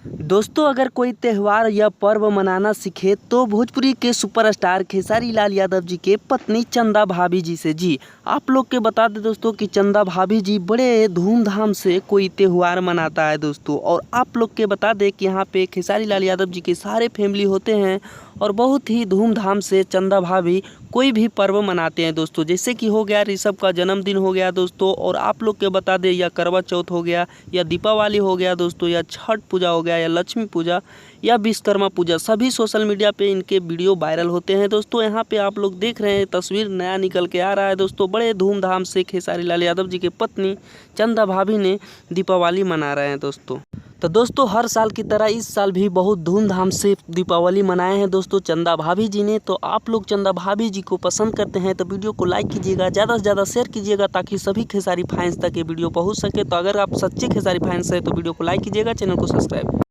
दोस्तों, अगर कोई त्यौहार या पर्व मनाना सीखे तो भोजपुरी के सुपरस्टार खेसारी लाल यादव जी के पत्नी चंदा भाभी जी से। जी आप लोग के बता दें दोस्तों कि चंदा भाभी जी बड़े धूमधाम से कोई त्यौहार मनाता है दोस्तों। और आप लोग के बता दें कि यहाँ पे खेसारी लाल यादव जी के सारे फैमिली होते हैं और बहुत ही धूमधाम से चंदा भाभी कोई भी पर्व मनाते हैं दोस्तों। जैसे कि हो गया ऋषभ का जन्मदिन हो गया दोस्तों, और आप लोग के बता दें या करवा चौथ हो गया या दीपावली हो गया दोस्तों, या छठ पूजा हो गया या लक्ष्मी पूजा या विश्वकर्मा पूजा, सभी सोशल मीडिया पे इनके वीडियो वायरल होते हैं दोस्तों। यहाँ पे आप लोग देख रहे हैं तस्वीर नया निकल के आ रहा है दोस्तों। बड़े धूमधाम से खेसारी लाल यादव जी के पत्नी चंदा भाभी ने दीपावली मना रहे हैं दोस्तों। तो दोस्तों, हर साल की तरह इस साल भी बहुत धूमधाम से दीपावली मनाए हैं दोस्तों चंदा भाभी जी ने। तो आप लोग चंदा भाभी जी को पसंद करते हैं तो वीडियो को लाइक कीजिएगा, ज़्यादा से ज़्यादा शेयर कीजिएगा ताकि सभी खेसारी फैंस तक ये वीडियो पहुंच सके। तो अगर आप सच्चे खेसारी फैंस हैं तो वीडियो को लाइक कीजिएगा, चैनल को सब्सक्राइब।